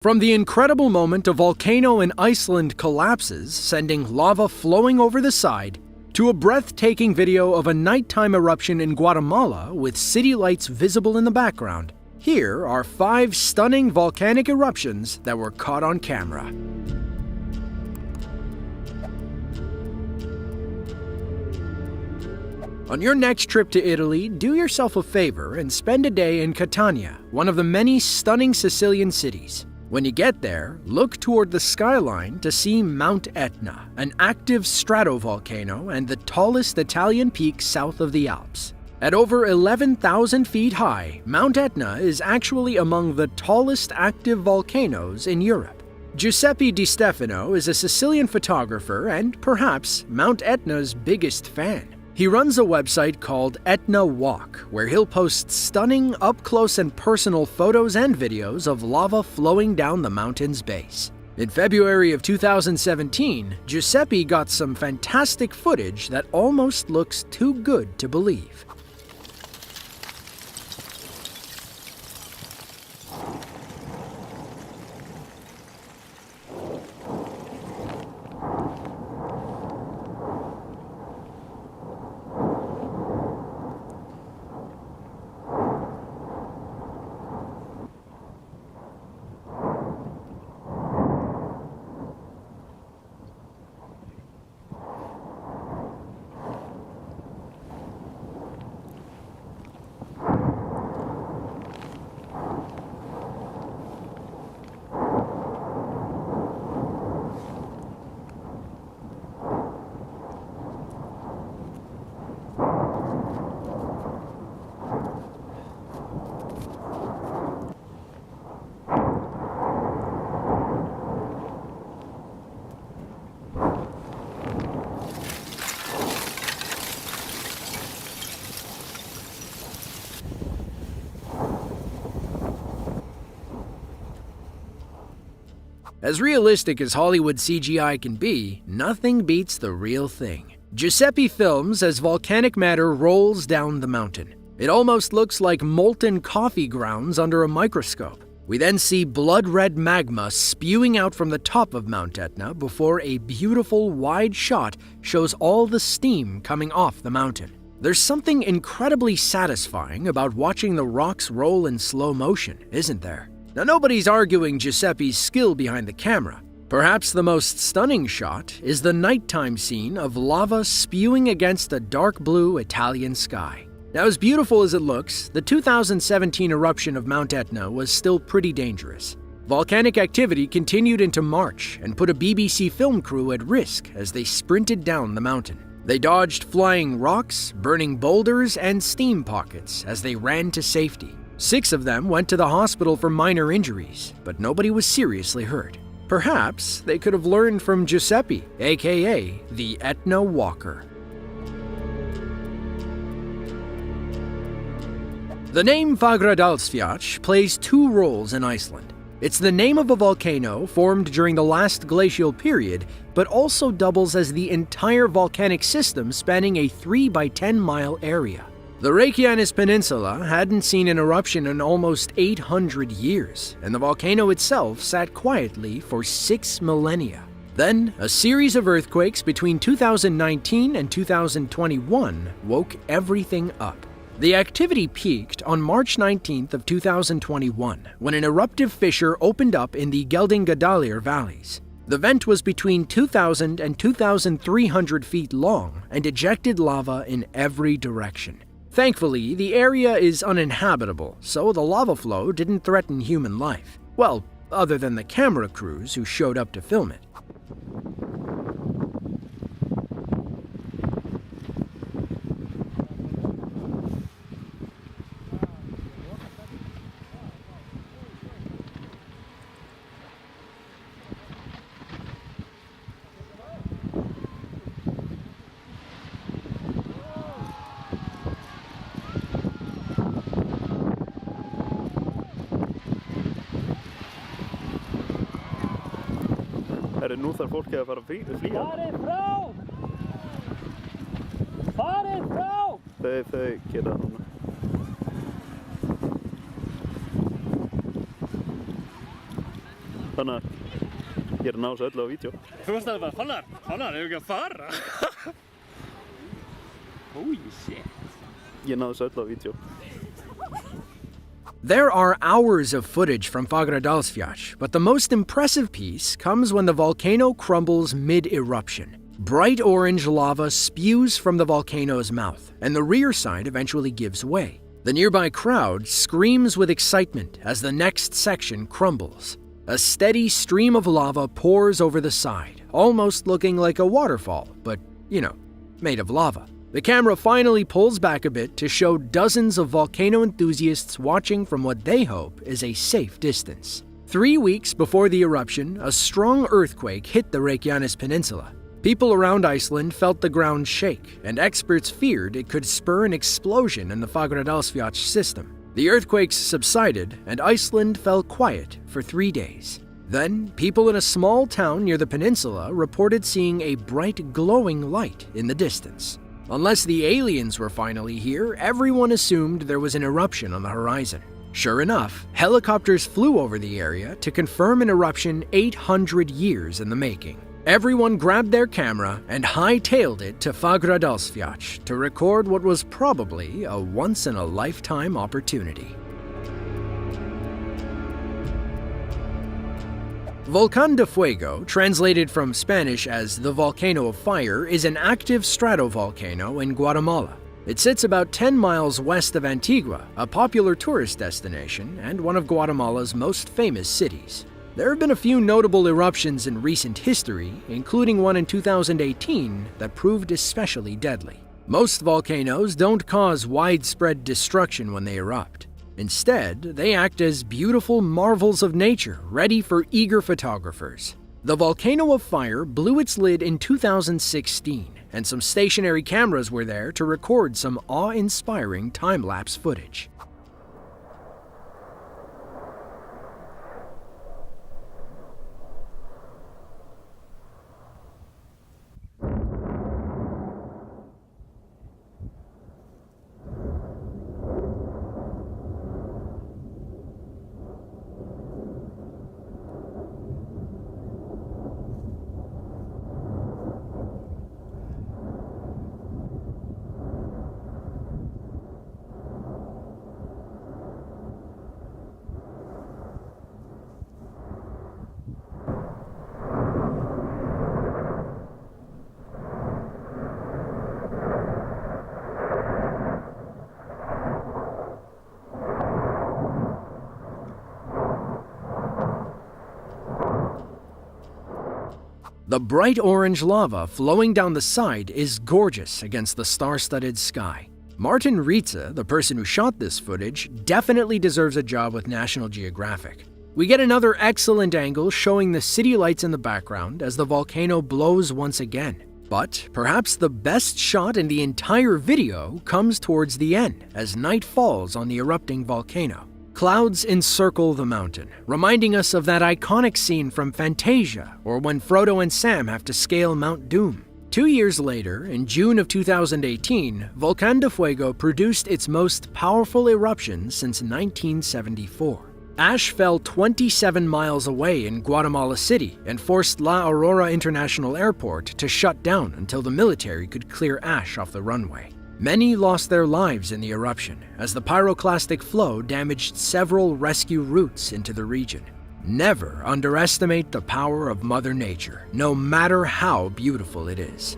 From the incredible moment a volcano in Iceland collapses, sending lava flowing over the side, to a breathtaking video of a nighttime eruption in Guatemala with city lights visible in the background, here are 5 stunning volcanic eruptions that were caught on camera. On your next trip to Italy, do yourself a favor and spend a day in Catania, one of the many stunning Sicilian cities. When you get there, look toward the skyline to see Mount Etna, an active stratovolcano and the tallest Italian peak south of the Alps. At over 11,000 feet high, Mount Etna is actually among the tallest active volcanoes in Europe. Giuseppe Di Stefano is a Sicilian photographer and, perhaps, Mount Etna's biggest fan. He runs a website called Etna Walk, where he'll post stunning, up-close and personal photos and videos of lava flowing down the mountain's base. In February of 2017, Giuseppe got some fantastic footage that almost looks too good to believe. As realistic as Hollywood CGI can be, nothing beats the real thing. Giuseppe films as volcanic matter rolls down the mountain. It almost looks like molten coffee grounds under a microscope. We then see blood-red magma spewing out from the top of Mount Etna before a beautiful wide shot shows all the steam coming off the mountain. There's something incredibly satisfying about watching the rocks roll in slow motion, isn't there? Now, nobody's arguing Giuseppe's skill behind the camera. Perhaps the most stunning shot is the nighttime scene of lava spewing against a dark blue Italian sky. Now, as beautiful as it looks, the 2017 eruption of Mount Etna was still pretty dangerous. Volcanic activity continued into March and put a BBC film crew at risk as they sprinted down the mountain. They dodged flying rocks, burning boulders, and steam pockets as they ran to safety. 6 of them went to the hospital for minor injuries, but nobody was seriously hurt. Perhaps they could have learned from Giuseppe, aka the Etna Walker. The name Fagradalsfjall plays 2 roles in Iceland. It's the name of a volcano formed during the last glacial period, but also doubles as the entire volcanic system spanning a 3 by 10 mile area. The Reykjanes Peninsula hadn't seen an eruption in almost 800 years, and the volcano itself sat quietly for 6 millennia. Then, a series of earthquakes between 2019 and 2021 woke everything up. The activity peaked on March 19th of 2021, when an eruptive fissure opened up in the Geldingadalur valleys. The vent was between 2,000 and 2,300 feet long and ejected lava in every direction. Thankfully, the area is uninhabitable, so the lava flow didn't threaten human life. Well, other than the camera crews who showed up to film it. Nú þarf fólkið að fara að flýja. Farið frá! Farið frá! Þau gera það núna. Þannig að ég ná þessu öllu á vídeo. Þú varst alveg bara, Fannar, hefur ekki að fara? Holy shit. Ég ná þessu öllu á vídeo. There are hours of footage from Fagradalsfjall, but the most impressive piece comes when the volcano crumbles mid-eruption. Bright orange lava spews from the volcano's mouth, and the rear side eventually gives way. The nearby crowd screams with excitement as the next section crumbles. A steady stream of lava pours over the side, almost looking like a waterfall, but, made of lava. The camera finally pulls back a bit to show dozens of volcano enthusiasts watching from what they hope is a safe distance. 3 weeks before the eruption, a strong earthquake hit the Reykjanes Peninsula. People around Iceland felt the ground shake, and experts feared it could spur an explosion in the Fagradalsfjall system. The earthquakes subsided, and Iceland fell quiet for 3 days. Then, people in a small town near the peninsula reported seeing a bright glowing light in the distance. Unless the aliens were finally here, everyone assumed there was an eruption on the horizon. Sure enough, helicopters flew over the area to confirm an eruption 800 years in the making. Everyone grabbed their camera and hightailed it to Fagradalsfjall to record what was probably a once-in-a-lifetime opportunity. Volcán de Fuego, translated from Spanish as the Volcano of Fire, is an active stratovolcano in Guatemala. It sits about 10 miles west of Antigua, a popular tourist destination and one of Guatemala's most famous cities. There have been a few notable eruptions in recent history, including one in 2018 that proved especially deadly. Most volcanoes don't cause widespread destruction when they erupt. Instead, they act as beautiful marvels of nature, ready for eager photographers. The Volcano of Fire blew its lid in 2016, and some stationary cameras were there to record some awe-inspiring time-lapse footage. The bright orange lava flowing down the side is gorgeous against the star-studded sky. Martin Rietze, the person who shot this footage, definitely deserves a job with National Geographic. We get another excellent angle showing the city lights in the background as the volcano blows once again. But perhaps the best shot in the entire video comes towards the end as night falls on the erupting volcano. Clouds encircle the mountain, reminding us of that iconic scene from Fantasia or when Frodo and Sam have to scale Mount Doom. 2 years later, in June of 2018, Volcán de Fuego produced its most powerful eruption since 1974. Ash fell 27 miles away in Guatemala City and forced La Aurora International Airport to shut down until the military could clear ash off the runway. Many lost their lives in the eruption, as the pyroclastic flow damaged several rescue routes into the region. Never underestimate the power of Mother Nature, no matter how beautiful it is.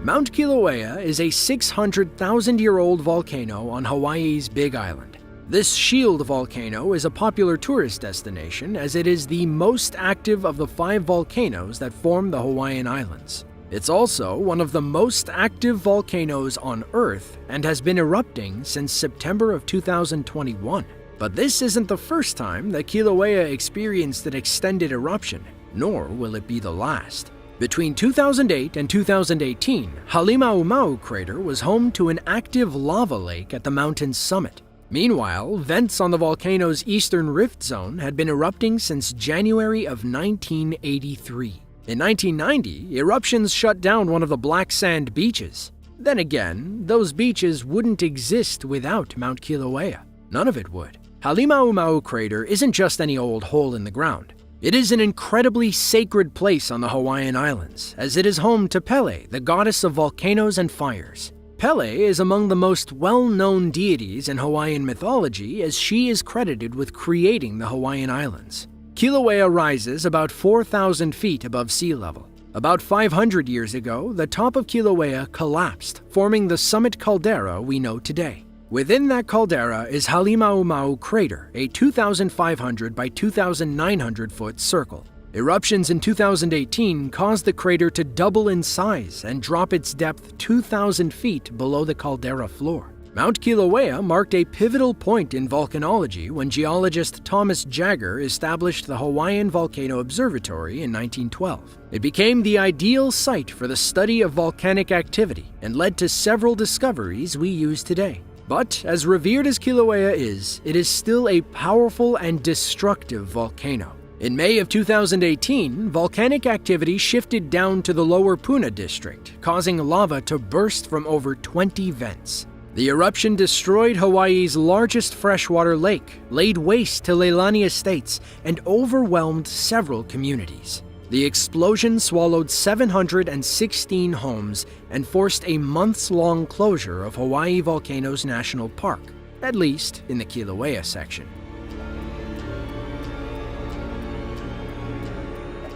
Mount Kilauea is a 600,000-year-old volcano on Hawaii's Big Island. This shield volcano is a popular tourist destination as it is the most active of the 5 volcanoes that form the Hawaiian Islands. It's also one of the most active volcanoes on Earth and has been erupting since September of 2021. But this isn't the first time that Kilauea experienced an extended eruption, nor will it be the last. Between 2008 and 2018, Halimauimau crater was home to an active lava lake at the mountain's summit. Meanwhile, vents on the volcano's eastern rift zone had been erupting since January of 1983. In 1990, eruptions shut down one of the black sand beaches. Then again, those beaches wouldn't exist without Mount Kilauea. None of it would. Halemaumau crater isn't just any old hole in the ground. It is an incredibly sacred place on the Hawaiian Islands, as it is home to Pele, the goddess of volcanoes and fires. Pele is among the most well-known deities in Hawaiian mythology, as she is credited with creating the Hawaiian Islands. Kilauea rises about 4,000 feet above sea level. About 500 years ago, the top of Kilauea collapsed, forming the summit caldera we know today. Within that caldera is Halemaumau crater, a 2,500 by 2,900 foot circle. Eruptions in 2018 caused the crater to double in size and drop its depth 2,000 feet below the caldera floor. Mount Kilauea marked a pivotal point in volcanology when geologist Thomas Jagger established the Hawaiian Volcano Observatory in 1912. It became the ideal site for the study of volcanic activity and led to several discoveries we use today. But as revered as Kilauea is, it is still a powerful and destructive volcano. In May of 2018, volcanic activity shifted down to the lower Puna district, causing lava to burst from over 20 vents. The eruption destroyed Hawaii's largest freshwater lake, laid waste to Leilani estates, and overwhelmed several communities. The explosion swallowed 716 homes and forced a months-long closure of Hawaii Volcanoes National Park, at least in the Kilauea section.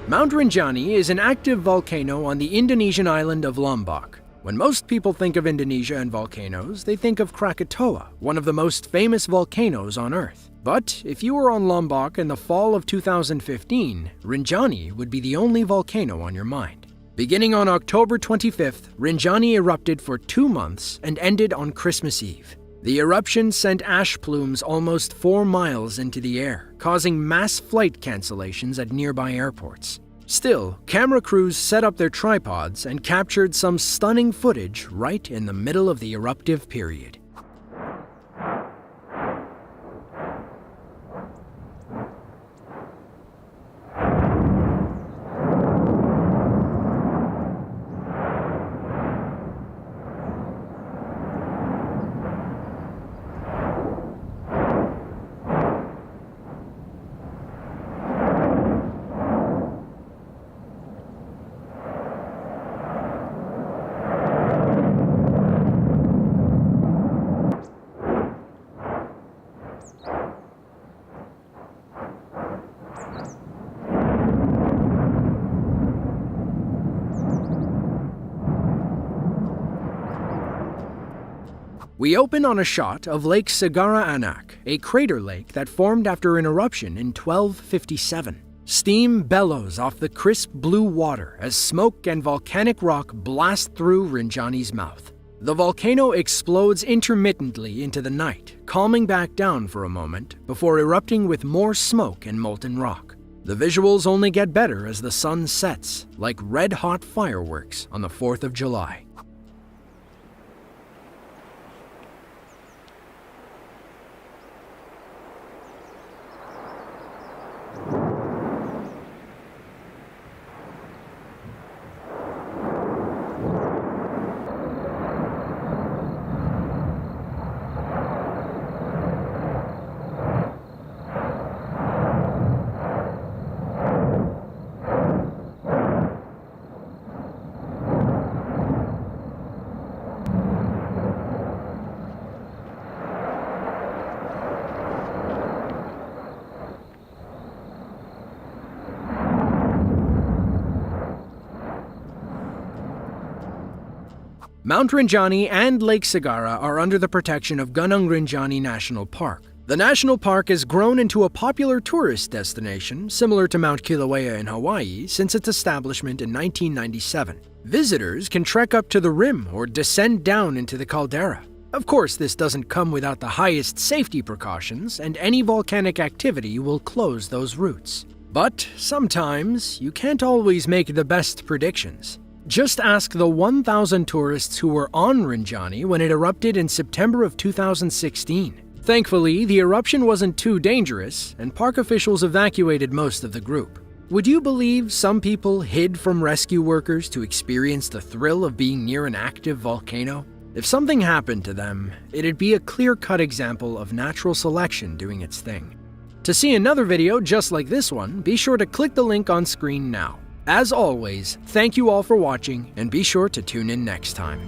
Mount Rinjani is an active volcano on the Indonesian island of Lombok. When most people think of Indonesia and volcanoes, they think of Krakatoa, one of the most famous volcanoes on Earth. But if you were on Lombok in the fall of 2015, Rinjani would be the only volcano on your mind. Beginning on October 25th, Rinjani erupted for 2 months and ended on Christmas Eve. The eruption sent ash plumes almost 4 miles into the air, causing mass flight cancellations at nearby airports. Still, camera crews set up their tripods and captured some stunning footage right in the middle of the eruptive period. We open on a shot of Lake Segara Anak, a crater lake that formed after an eruption in 1257. Steam bellows off the crisp blue water as smoke and volcanic rock blast through Rinjani's mouth. The volcano explodes intermittently into the night, calming back down for a moment before erupting with more smoke and molten rock. The visuals only get better as the sun sets, like red-hot fireworks on the 4th of July. Mount Rinjani and Lake Segara are under the protection of Gunung Rinjani National Park. The national park has grown into a popular tourist destination, similar to Mount Kilauea in Hawaii, since its establishment in 1997. Visitors can trek up to the rim or descend down into the caldera. Of course, this doesn't come without the highest safety precautions, and any volcanic activity will close those routes. But sometimes, you can't always make the best predictions. Just ask the 1,000 tourists who were on Rinjani when it erupted in September of 2016. Thankfully, the eruption wasn't too dangerous, and park officials evacuated most of the group. Would you believe some people hid from rescue workers to experience the thrill of being near an active volcano? If something happened to them, it'd be a clear-cut example of natural selection doing its thing. To see another video just like this one, be sure to click the link on screen now. As always, thank you all for watching, and be sure to tune in next time.